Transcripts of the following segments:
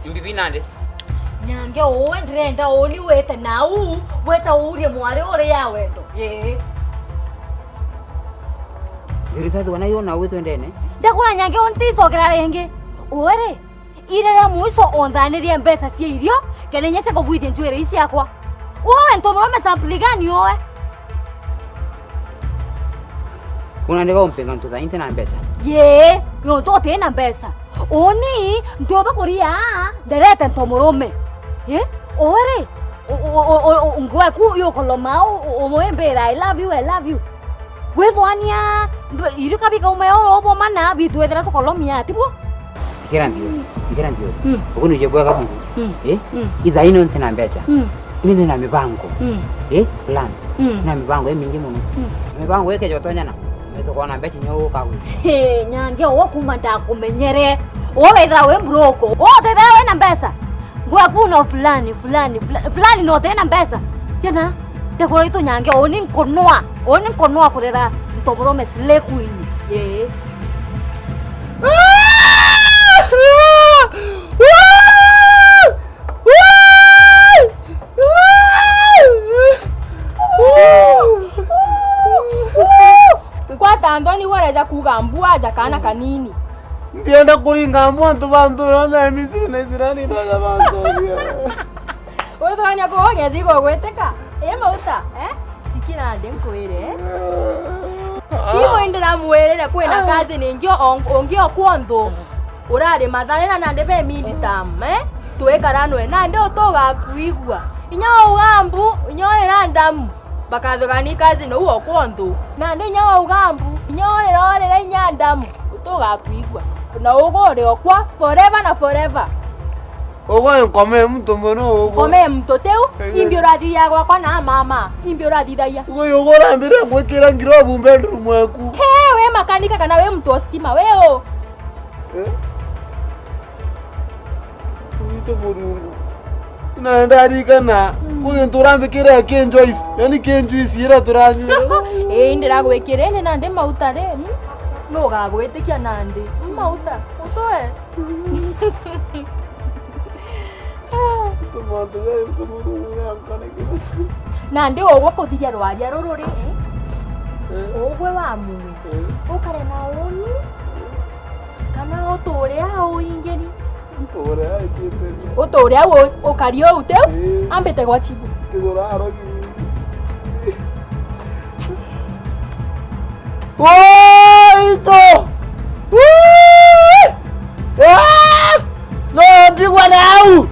Mbibi nande nyange owendrenda oni weta nau weta uri mware ore ya wendo ye Irithatu wana yona witwendene ndakura nyange ontisokera renge ore irera muiso ondanirie mbesa cia irio kenenya se kobwithie ntwire isi yakwa wowe ntomorome sample gani owe unandika umpinga ntutha na mbesa ye yo to tena mbesa oni ndoba kuria nderete ntomorome ye ore ngwa ku yo koloma omoembera I love you wethwania irio kabika umeoro obo mana bitwethera tukolomia tibo Ikira ndio ukuni je bwa kabu idha ino ntena mbecha mimi na mipango plan na mipango mingi muno mipango yake jotonya na metokona mbecha nyo kawe nyange okuma ndakumenyere wowe ithra we mbroko wote ithra we na mbesa ngwa kuno fulani no tena mbesa ciana ndakora ito nyange oni nkonwa kurera ntoborome slekuini ye Kwata Andoni wareja kugambua aja kana kanini ndienda kuringa mwantu bantu ronda Misiri na Israeli na bantu wewe twanya ko ngezigo gweteka mauta ikira ndenkwire Chivo indira muerere kwena kazi ningyo ongio kwondo urare matharena nande be militam tuwekarano nande otoga kuigwa inyo ugambu inyorera ndamu bakathogani kazi no uo kwondo nande inyo ugambu inyorera inyandamu otoga kuigwa na ugore okwa forever ogo enkome mtu mono ogo kome mtu teu imbioradi ya kwa na mama imbioradi daya ogo yogora mbere gwekera ngirobu bedroom yaku we makanika kana we mtu ostima weo Ito burungu na ndari kana kuyo turambikira Kenjoice yani Kenjoice ira turanyu ndira gwekirene nande mauta re no gagwetikia nande mauta utoe nande ogwo kuthiria rwaria rururi ogwe wa mumi ukare na oni kana uturia uingeni uturia ukario ute ambite gwa chibu ito no pigwa nau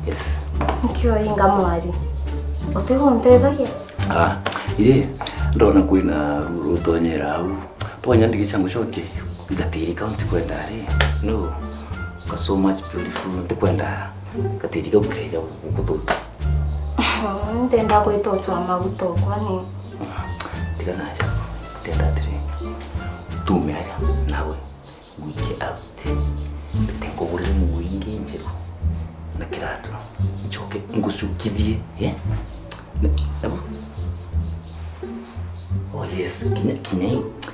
Yes. Nkio inga mwari. Otego ntedagia. Ire ndona kwina ruru tonyera au. Ponya ndikichangu shoke. Ngatiri county kwenda ari. No. So much beautiful ntikwenda. Ngatiri kaukeja ukuthuka. Ndenda kwitotwa maguto kwani. Tigana aja. Ndenda atiri. Tume aja nawe. Wiki out. Tengo bure mwingi njeru. Na kiratu choke ngusukithie nabu oh yes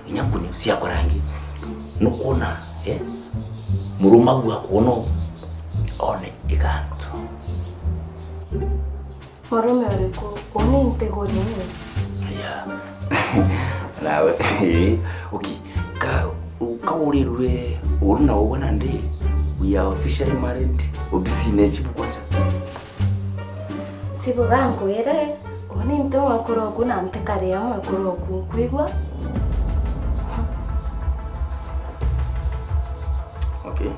kinyanguni cia korangi nukuna muruma gwa kuono one ikanto marume waliku oni ntegoni ya nawe okay ka urirwe uruna wona ndi we are officially married obisine chibu kwanza sibo gangu ere oni nto wakoroku na ntekare ya mwekoroku kwigwa okay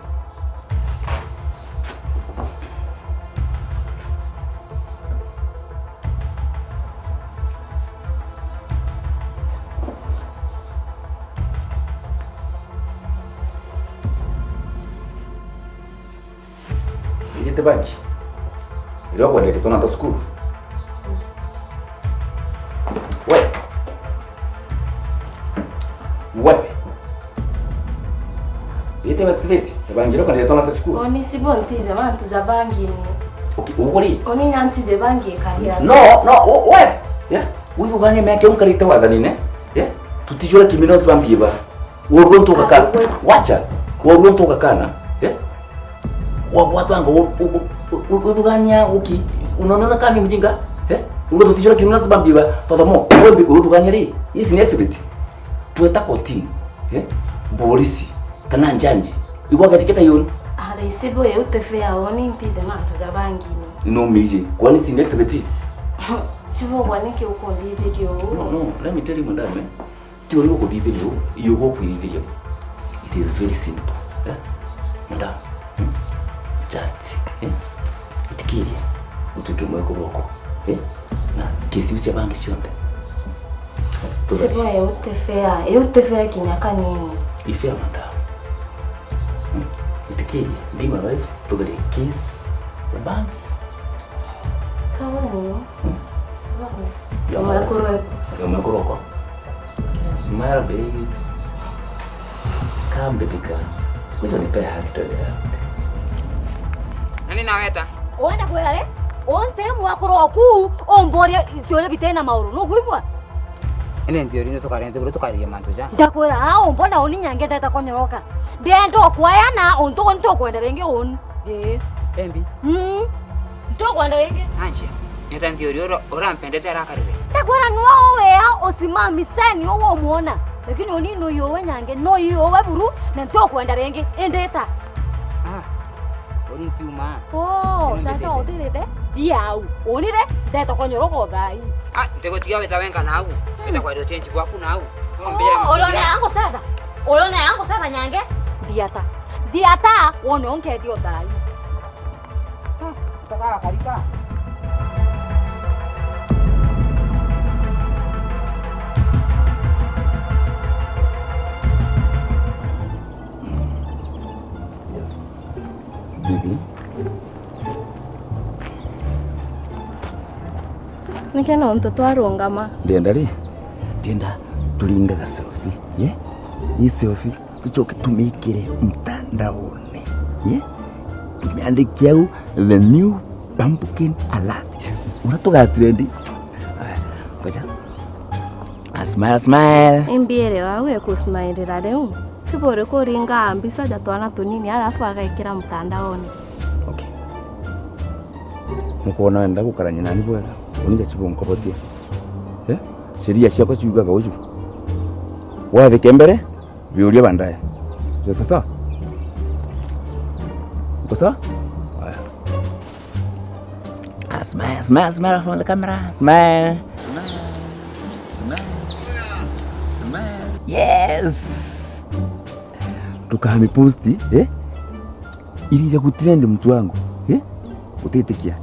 Ijite banki. Ilo kwa ndeke tona ndo school. Wewe. Ite vaxiveti. Banki ilo kwa ndeke tona ndo school. Oni sibontize bantu za banki ni. Okay, ukuri. Oni nyantize banki karia. No, wewe. Yeah. Uli ugane meke unkarita wadhanine. Yeah. Tutijora kiminozi bambiba. Wogo ntoka kana. Wacha. Wogo ntoka kana. Yeah. Watu wangu udugania uki unaona kama mjinga ngo tutijora kiminozi bambiba furthermore wewe udugania ri isi ni exhibit tueta kotini polisi kana njanji igwa katika yoni Ara isibo ye utefea oni ntize mantu za banki ni. No miji kwani si exhibit Sibo waneke uko ndi video. No, let me tell you madam. Tiori uko ndi video, you go ku video. It is very simple. Madam. Just itikiri utuke mweko boko. Na kesi usia banki sionde. Sibo ye utefea kinyaka nini? Ifea madam. Itikiri be my wife to the kiss the bank. Sawa ni. Umekuroko. Smile baby. Come baby come. Kuja nipe haki toja. Nani naweta? Ona kwera le? Onte mwakoroku omboria isiole bitena mauru. No kuibwa. Ene ndiori no tokarente bro tokariye mantu ja. Ndakwera ombona oni nyange ndata konyoroka. Ndendo kwayana onto nto kwenda renge on. De. Embi. Nto kwenda renge. Anje. Nyata ndiori ora mpendete arakarire. Ndakwera nuo wea osimami seni owo muona. Lakini oni no yowe nyange no yowe buru na nto kwenda renge endeta. Oni tiuma. Sasa otirete. Diau. Onire ndeta konyoroko thai. Ndego tiga weta wenga nau. Weta kwa change kwaku nau. Olone yangu sada nyange. Diata wone onke dio thai. Taka karika. Bibi. Nikena mtoto arungama. Ndienda tulinga ka selfie. Hii selfie tuchoke tumikire mtandaoni. Tumeandikia the new pumpkin alert. Unatoka trendi. Ngoja. Smile. Imbiere wawe kusmile leo. Sibore ko ringa ambisa jatwana tunini alafu akaikira mtandaoni. Okay. Mukona enda kukaranya nani bwera. Unija chibonko botie. Sheria ciako ciugaga uju. Wathike mbere biuria bandaye. Sasa. Sasa? Smile from the camera. Smile. Yes. Tukahami posti ili ya kutrend mtu wangu utitikia.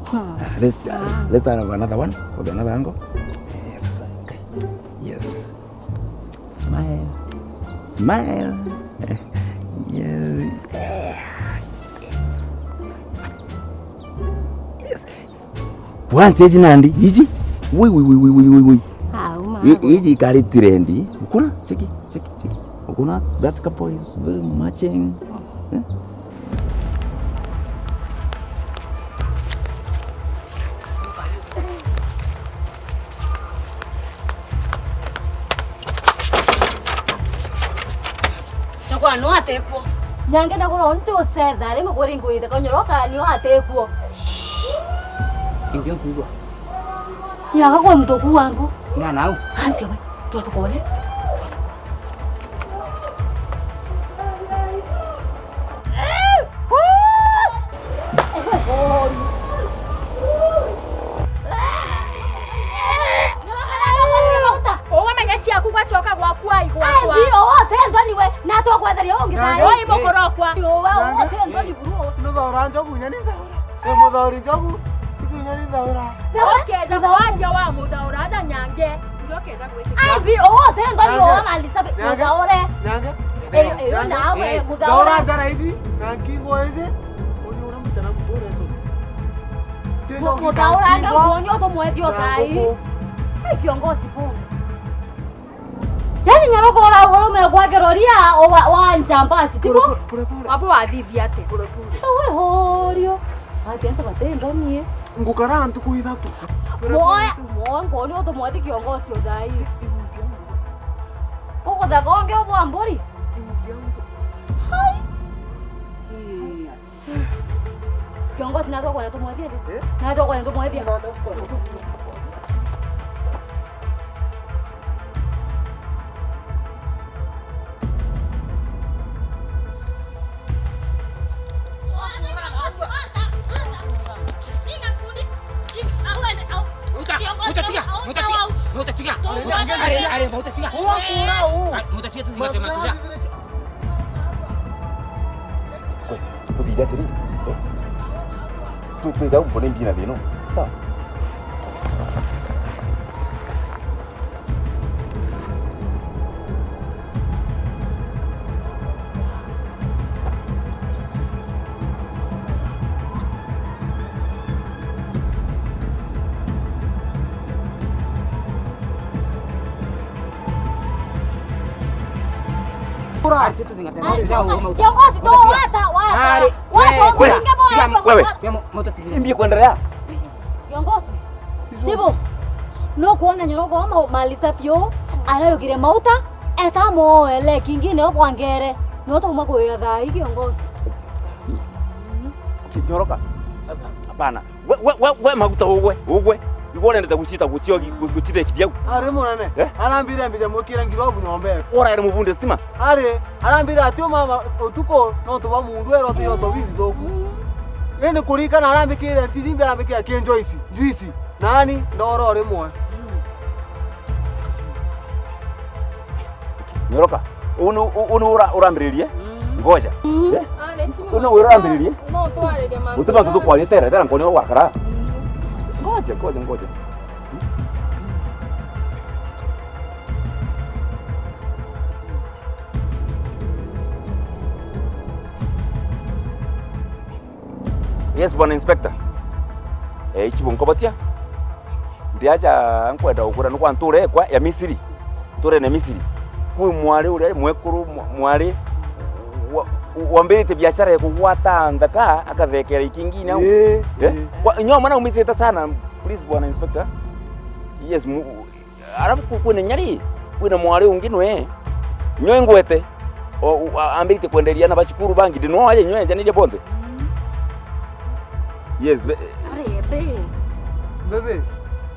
Let's have another one for the another angle. Yes, okay. Yes. Smile. Yes. Yes. Bwanze jinandi hizi. Wi. Hii kali trendi. Ukona cheki. Ukona that couple is very matching. No atekuo. Nyange ndakora onte osetha ringo kuringo ite konyoroka ni atekuo. Ingio kuigwa. Yaga kwa mtoku wangu. Na nau. Hansi we. Tukone. Muthori njogu itunya ni thaura. Okeza kwanja wa muthaura aja nyange. Ndokeza gwĩtĩka. Ai bi ote ndoni ona lisabe muthaure. Nyange. Nawe muthaura. Thaura njara hizi na ngingo hizi. Onyora mutana mutore so. Mutauranga kuonyo to mwedio tai. Kiongozi pole. Yaani nyarogora urumira kwa geroria wa njambasi tipo. Hapo hadithi ate. Wewe horio. Atenda batendo nie. Ngukara ntuku ithatu. Moya ngoni to mwedi kiongozi odai. Uko da gonge obwa mbori. Hai. Kiongozi nako kwa to mwedi. Nako kwa to mwedi. Tôi cháu một đêm gì là gì không? Sao? Kiongozi to wata. Wewe, mbie kuendelea. Kiongozi. Sibo. No kuona nyorogo ama mali safio arayogire mauta etamo ele kingine obwangere no to makwira thai kiongozi. Nyoroka. Hapana. We maguta ugwe. Igone ndeta gucita gucite kibyau. Ari munane. Arambire mbije mukira ngirobu nyombe. Ora ere mubunde stima. Ari arambire atio mama utuko no to bamundu ero to bibi thoku. Nene kurikana arambikire tizimbe arambikire kenjoisi. Juisi. Nani ndoro rimwe. Nyoroka. Unu urambiririe. Ngoja. Unu urambiririe. No twarire mama. Utuma tutu kwa tera ngoni wakara. Ngoja. Yes, bwana inspector. Ichibunkobatia. Ndiacha nkwenda ukura nukwa nture kwa ya Misiri. Nture ne Misiri. Kui mwari ule mwekuru mwari wambirite biashara ya kuwata ndaka akathekera ikingine au. Kwa nyoma na umiseta sana. Please bwana inspector. Yes, arafu kwene nyari kwina mwari unginwe nyoe ngwete ambirite kwenderia na bachukuru bangi dino aye nyoe janije bonde. Yes, bebe.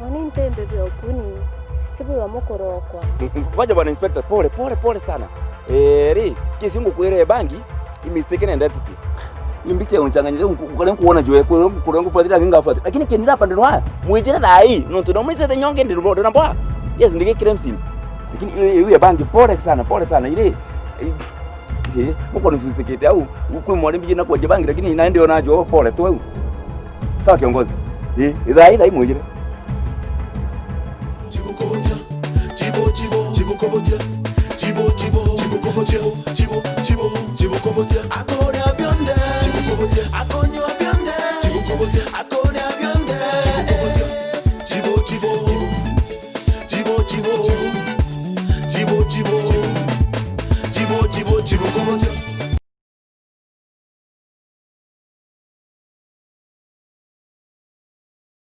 Wani ntende bya okuni. Sibu wa mokorokwa. Ngoja bwana inspector, pole sana. Ri kesi ngukwere bangi imistaken identity. Imbiche unchanganyije ukale kuona joe kule ngufuatira ngingafuatira. Lakini kenira pandino haya muijira dai no tunomwise the nyonge ndiro ndo namba. Yes, ndike kremsin. Lakini iwe bangi pole sana ile muko nifusikete au ukwe mwalimu jina kwa bangi lakini inaende onajo pole tu wewe. Sawa kiongozi. Idai muijira. Chibo